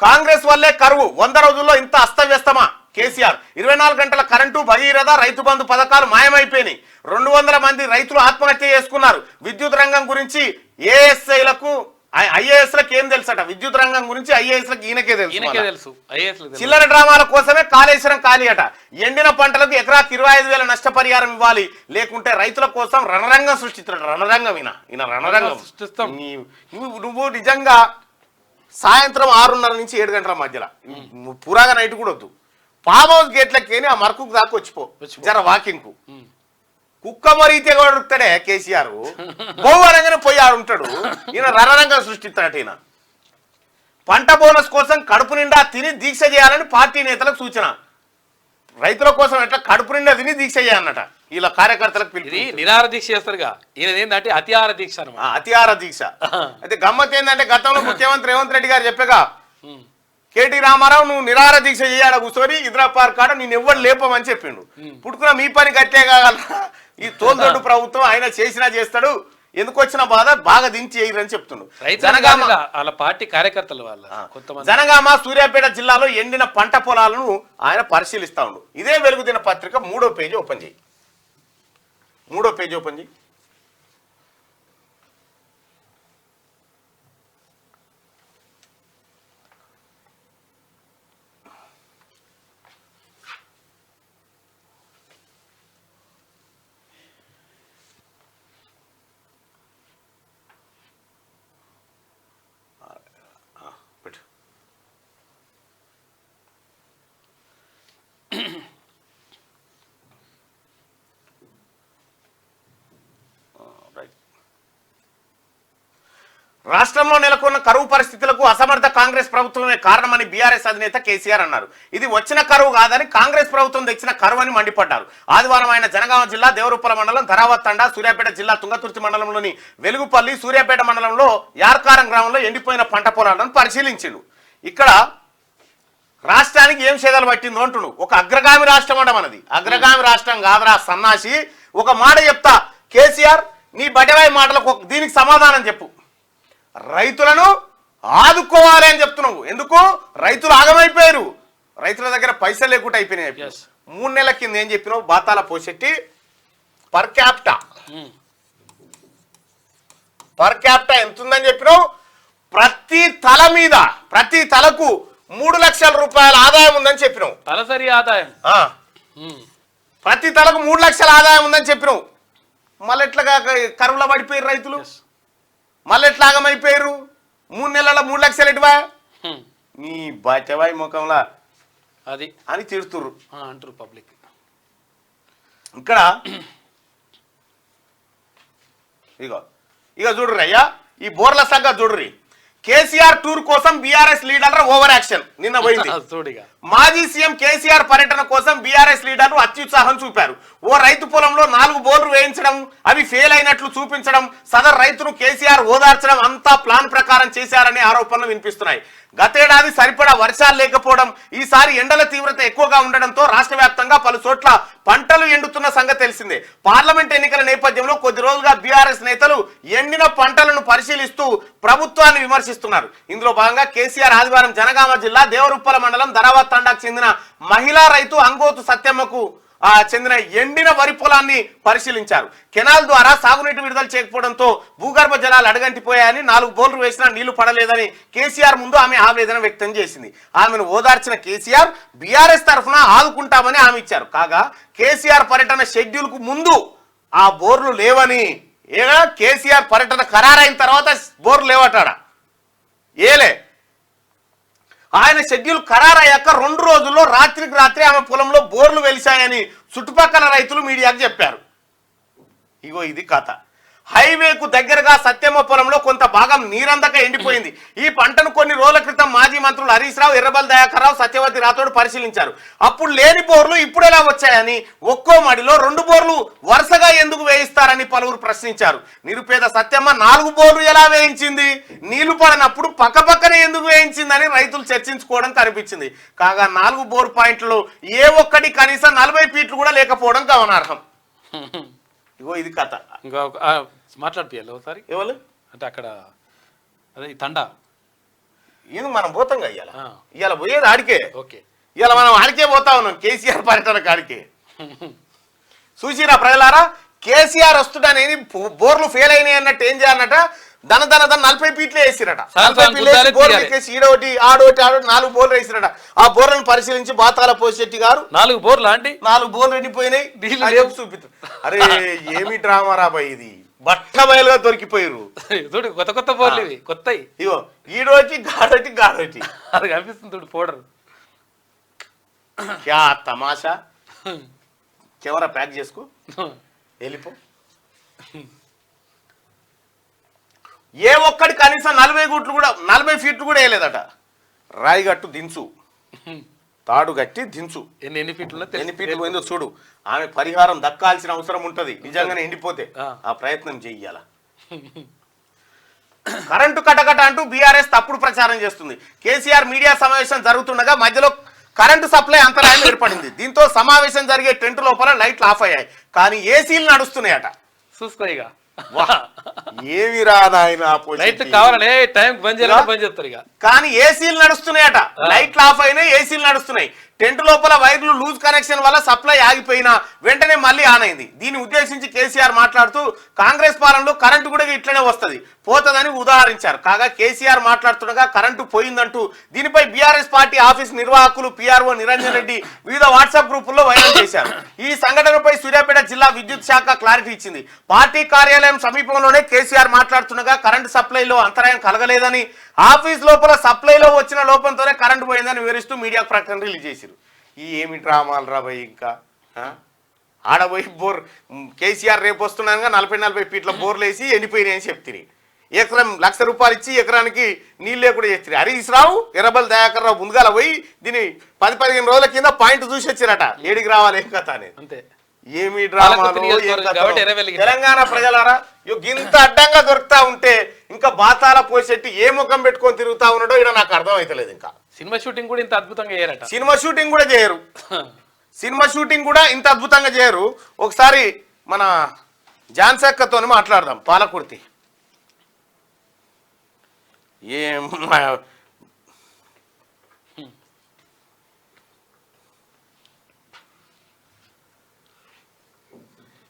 కాంగ్రెస్ వల్లే కరువు 100 రోజుల్లో ఇంత అస్తవ్యస్తమా కేసీఆర్ 24 గంటల కరెంటు భగీరథ రైతు బంధు పథకాలు మాయమైపోయినాయి 200 మంది రైతులు ఆత్మహత్య చేసుకున్నారు విద్యుత్ రంగం గురించి ఏఎస్ఐలకు ఐఏఎస్లకు ఏం తెలుసట విద్యుత్ రంగం గురించి ఐఏఎస్లకు ఈయనకే తెలుసు చిల్లర డ్రామాల కోసమే కాళేశ్వరం ఖాళీ అట ఎండిన పంటలకు ఎకరాకు 25,000 నష్టపరిహారం ఇవ్వాలి లేకుంటే రైతుల కోసం రణరంగం సృష్టిస్తున్నాడు రణరంగం ఈయన రణరంగం నువ్వు నిజంగా సాయంత్రం 6:30 నుంచి 7 గంటల మధ్యలో పురాగా నైట్ కూడా వద్దు ఫామ్ హౌస్ గేట్లకేని ఆ మరకుకు దాకా వచ్చిపో జర వాకింగ్ కు కుక్క మరీతే కొడుతాడే కేసీఆర్ బోవు అనగానే పోయి ఆడుంటాడు ఈయన రణరంగం సృష్టిస్తాడట ఈయన పంట బోనస్ కోసం కడుపు నిండా తిని దీక్ష చేయాలని పార్టీ నేతలకు సూచన రైతుల కోసం ఎట్లా కడుపు నిండా తిని దీక్ష చేయాలన్నట ఇలా కార్యకర్తలకు పిలిచి నిరాహార దీక్ష చేస్తారుగా ఈయన ఏంటంటే అతిహార దీక్ష అతిహార దీక్ష అయితే గమ్మత్ ఏంటంటే గతంలో ముఖ్యమంత్రి రేవంత్ రెడ్డి గారు చెప్పగా కేటీ రామారావు నువ్వు నిరాహార దీక్ష చేయాల కూర్చొని ఇద్రా పార్క్ కాడ నేను ఎవ్వరు లేపమని చెప్పిండు పుట్టుకున్న మీ పని గట్టే కాగలరా ఈ తోలుదొడ్డు ప్రభుత్వం ఆయన చేసినా చేస్తాడు ఎందుకు వచ్చిన బాధ బాగా దించి చేయరని చెప్తుండు వాళ్ళ పార్టీ కార్యకర్తలు జనగామ సూర్యాపేట జిల్లాలో ఎండిన పంట పొలాలను ఆయన పరిశీలిస్తా ఉండు ఇదే వెలుగుదిన పత్రిక 3వ పేజీ ఓపెన్ చేయి 3వ పేజీ ఓపెన్ చేయి రాష్ట్రంలో నెలకొన్న కరువు పరిస్థితులకు అసమర్థ కాంగ్రెస్ ప్రభుత్వమే కారణమని బీఆర్ఎస్ అధినేత కేసీఆర్ అన్నారు ఇది వచ్చిన కరువు కాదని కాంగ్రెస్ ప్రభుత్వం తెచ్చిన కరువు అని మండిపడ్డారు ఆదివారం ఆయన జనగామ జిల్లా దేవరూపల మండలం ధరావత్ తండా సూర్యాపేట జిల్లా తుంగతుర్తి మండలంలోని వెలుగుపల్లి సూర్యాపేట మండలంలో యార్కారం గ్రామంలో ఎండిపోయిన పంట పొలాలను పరిశీలించిండు ఇక్కడ రాష్ట్రానికి ఏం సేదలు పట్టిందో అంటుడు ఒక అగ్రగామి రాష్ట్రం అంట మనది అగ్రగామి రాష్ట్రం కాదురా సన్నాసి ఒక మాట చెప్తా కేసీఆర్ నీ బడవాయి మాటలకు దీనికి సమాధానం చెప్పు రైతులను ఆదుకోవాలి అని చెప్తున్నావు ఎందుకు రైతులు ఆగమైపోయారు రైతుల దగ్గర పైసలు లేకుండా అయిపోయినాయి 3 నెలల కింద ఏం చెప్పినావు బాతాల పోసెట్టి పర్ క్యాప్టా ఎంత ఉందని చెప్పినావు ప్రతి తల మీద ప్రతి తలకు 3 లక్షల రూపాయల ఆదాయం ఉందని చెప్పినావు తలసరి ఆదాయం ప్రతి తలకు 3 లక్షల ఆదాయం ఉందని చెప్పినావు మళ్ళీ ఎట్లాగా కరువులో పడిపోయారు రైతులు మళ్ళీ ఎట్లా ఆగమైపోయారు 3 నెలల 3 లక్షలు ఎటువా నీ బచవాయి ముఖంలా అది అని తిడుతుర్రు అంటారు పబ్లిక్ ఇక్కడ ఇక చూడుర్రి అయ్యా ఈ బోర్ల సంగతి చూడుర్రి కేసీఆర్ టూర్ కోసం బీఆర్ఎస్ లీడర్ల ఓవర్ యాక్షన్ నిన్న పోయింది మాజీ సీఎం కేసీఆర్ పర్యటన కోసం బీఆర్ఎస్ లీడర్లు అత్యుత్సాహం చూపారు ఓ రైతు పొలంలో 4 బోర్లు వేయించడం అవి ఫెయిల్ అయినట్లు చూపించడం సదరు రైతును కేసీఆర్ ఓదార్చడం అంతా ప్లాన్ ప్రకారం చేశారనే ఆరోపణలు వినిపిస్తున్నాయి గతేడాది సరిపడా వర్షాలు లేకపోవడం ఈసారి ఎండల తీవ్రత ఎక్కువగా ఉండడంతో రాష్ట్ర వ్యాప్తంగా పలు చోట్ల పంటలు ఎండుతున్న సంగతి తెలిసిందే పార్లమెంట్ ఎన్నికల నేపథ్యంలో కొద్ది రోజులుగా బీఆర్ఎస్ నేతలు ఎండిన పంటలను పరిశీలిస్తూ ప్రభుత్వాన్ని విమర్శిస్తున్నారు ఇందులో భాగంగా కేసీఆర్ ఆదివారం జనగామ జిల్లా దేవరుప్పల మండలం ధరావత్ తండాకు చెందిన మహిళా రైతు అంగోతు సత్యమ్మకు చెందిన ఎండిన వరి పొలాన్ని పరిశీలించారు కెనాల్ ద్వారా సాగునీటి విడుదల చేయకపోవడంతో భూగర్భ జలాలు అడగంటిపోయాయని 4 బోర్లు వేసినా నీళ్లు పడలేదని కేసీఆర్ ముందు ఆమె ఆవేదన వ్యక్తం చేసింది ఆమెను ఓదార్చిన కేసీఆర్ బీఆర్ఎస్ తరఫున ఆదుకుంటామని హామీ ఇచ్చారు కాగా కేసీఆర్ పర్యటన షెడ్యూల్ కు ముందు ఆ బోర్లు లేవని కేసీఆర్ పర్యటన ఖరారైన తర్వాత బోర్లు లేవటాడా ఏలే ఆయన షెడ్యూల్ ఖరారయ్యాక 2 రోజుల్లో రాత్రికి రాత్రి ఆమె పొలంలో బోర్లు వెలిశాయని చుట్టుపక్కల రైతులు మీడియాకు చెప్పారు ఇగో ఇది కథ హైవేకు దగ్గరగా సత్యమ్మ పొలంలో కొంత భాగం నీరందక ఎండిపోయింది ఈ పంటను కొన్ని రోజుల క్రితం మాజీ మంత్రులు హరీష్ రావు ఎర్రబల్ దయాకర్ రావు సత్యవతి రాథోడ్ పరిశీలించారు అప్పుడు లేని బోర్లు ఇప్పుడు ఎలా వచ్చాయని ఒక్కో మడిలో 2 బోర్లు వరుసగా ఎందుకు వేయిస్తారని పలువురు ప్రశ్నించారు నిరుపేద సత్యమ్మ 4 బోర్లు ఎలా వేయించింది నీళ్లు పడనప్పుడు పక్కపక్కనే ఎందుకు వేయించిందని రైతులు చర్చించుకోవడం కనిపించింది కాగా 4 బోర్ పాయింట్లు ఏ ఒక్కటి కనీసం 40 ఫీట్లు కూడా లేకపోవడం గమనార్హం ఇగో ఇది కథ మాట్లాడిపోయాలి ఒకసారి ఎవరు అంటే అక్కడ అదే తండా ఇది మనం పోతాం ఇవాళ ఆ. ఇవాళ పోయేది ఆడికే ఓకే ఇవాళ మనం ఆడికే పోతా ఉన్నాం కేసీఆర్ పర్యటన కాడికే చూసిరా ప్రజలారా కేసీఆర్ వస్తుడనేది బోర్లు ఫెయిల్ అయినాయి అన్నట్టు ఏం చేయాలన్నట దన 40 ఫీట్లు వేసిరట 40 ఫీట్లు వేసి బోర్లు ఎక్కేసి ఈడోటి ఆడోటి 4 బోర్లు వేసిరట ఆ బోర్లను పరిశీలించి బాతాల పోషెట్టి గారు 4 బోర్లు అండి 4 బోర్లు ఎండిపోయినాయి నీళ్ళు అని చెప్పి చూపిస్తారు అరే ఏమి డ్రామా రాబాయ్ ఇది బట్ట బయలుగా దొరికిపోయారు చూడు కొత్త బోర్లు ఇవి కొత్తవి ఇగో ఈడోటి గాడోటి అది కనిపిస్తుంది చూడు పౌడర్ క్యా తమాషా కెమెరా ప్యాక్ చేసుకో వెళ్ళిపో ఏ ఒక్కడి కనీసం 40 ఫీట్లు కూడా వేయలేదట రాయి గట్టు దించు తాడు గట్టి దించు ఎన్ని ఫీట్లు ఎన్ని ఫీట్లు పోయిందో చూడు ఆమె పరిహారం దక్కాల్సిన అవసరం ఉంటది నిజంగానే ఎండిపోతే ఆ ప్రయత్నం చెయ్యాల కరెంటు కటకట అంటూ బీఆర్ఎస్ తప్పుడు ప్రచారం చేస్తుంది కేసీఆర్ మీడియా సమావేశం జరుగుతుండగా మధ్యలో కరెంటు సప్లై అంతరాయం ఏర్పడింది దీంతో సమావేశం జరిగే టెంట్ లోపల లైట్లు ఆఫ్ అయ్యాయి కానీ ఏసీలు నడుస్తున్నాయట చూసుకో ఇక ఏమిరా నాయన లైట్లు కావాలనే టైం బంద్ చేస్తారు ఇక కానీ ఏసీలు నడుస్తున్నాయట లైట్లు ఆఫ్ అయినాయి ఏసీలు నడుస్తున్నాయి టెంట్ లోపల వైర్లు లూజ్ కనెక్షన్ వల్ల సప్లై ఆగిపోయినా వెంటనే మళ్ళీ ఆన్ అయింది దీన్ని ఉద్దేశించి కేసీఆర్ మాట్లాడుతూ కాంగ్రెస్ పాలనలో కరెంటు కూడా ఇట్లనే వస్తది పోతదని ఉదాహరించారు కాగా కేసీఆర్ మాట్లాడుతుండగా కరెంటు పోయిందంటూ దీనిపై బీఆర్ఎస్ పార్టీ ఆఫీస్ నిర్వాహకులు పీఆర్ఓ నిరంజన్ రెడ్డి వివిధ వాట్సాప్ గ్రూపుల్లో వైరల్ చేశారు ఈ సంఘటనపై సూర్యాపేట జిల్లా విద్యుత్ శాఖ క్లారిటీ ఇచ్చింది పార్టీ కార్యాలయం సమీపంలోనే కేసీఆర్ మాట్లాడుతుండగా కరెంటు సప్లైలో అంతరాయం కలగలేదని ఆఫీస్ లోపల సప్లైలో వచ్చిన లోపంతోనే కరెంటు పోయిందని వివరిస్తూ మీడియా ప్రకటన రిలీజ్ చేశారు ఈ ఏమి డ్రామాలు రాబోయ్ ఇంకా ఆడబోయి బోర్ కేసీఆర్ రేపు వస్తున్నాగా 40 ఫీట్ల బోర్లు వేసి ఎండిపోయినాయి అని చెప్తుంది ఎకరం ₹1,00,000 ఇచ్చి ఎకరానికి నీళ్ళు లేకుండా చేస్తారు హరీష్ రావు ఎర్రబల్ దయాకర్ రావు ముందుగాల పోయి దీన్ని 10-15 రోజుల కింద పాయింట్ చూసి వచ్చారట ఏడికి రావాలి ఏం కథ అనేది అంతే ఏమి డ్రామాలు తెలంగాణ ప్రజలారా ఇంత అడ్డంగా దొరుకుతా ఉంటే ఇంకా బాతాల పోసేట్టి ఏ ముఖం పెట్టుకొని తిరుగుతా ఉన్నాడో ఇక్కడ నాకు అర్థం అవుతలేదు ఇంకా సినిమా షూటింగ్ కూడా ఇంత అద్భుతంగా చేయరట సినిమా షూటింగ్ కూడా చేయరు సినిమా షూటింగ్ కూడా ఇంత అద్భుతంగా చేయరు ఒకసారి మన జాన్సక్కతో మాట్లాడదాం పాలకుర్తి ఏం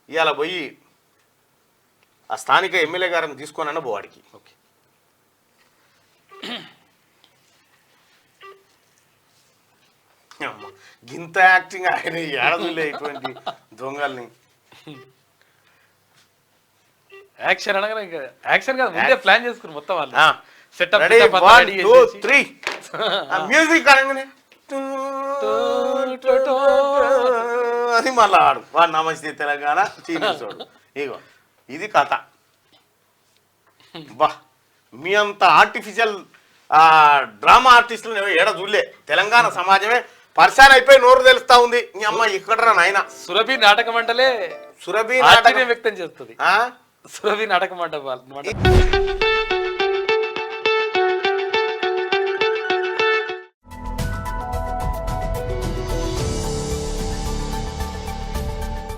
ఇవాళ పోయి ఆ స్థానిక ఎమ్మెల్యే గారిని తీసుకొనన్న బోవాడికి ఓకే గింత యాక్టింగ్ ఆయన ఏడదులే ఇటువంటి దొంగల్ని యాక్షన్ అనగా ఇంకా యాక్షన్ కాదు ముందే ప్లాన్ చేసుకుని మొత్తం వాళ్ళు సెటప్ రెడీ 1 2 3 మ్యూజిక్ అనగానే అది మళ్ళా ఆడు వాడు నమస్తే తెలంగాణ చీనీసోడు ఇగో ఇది కథ బా మీ అంత ఆర్టిఫిషియల్ డ్రామా ఆర్టిస్టులు ఏడ చూడలే తెలంగాణ సమాజమే పరిశాన్ అయిపోయి నోరు తెలుస్తా ఉంది నీ అమ్మ ఇక్కడరా నాయన సురభి నాటక మండలే సురభి ఆశ్చర్యం వ్యక్తం చేస్తుంది సురభి నాటక మండపం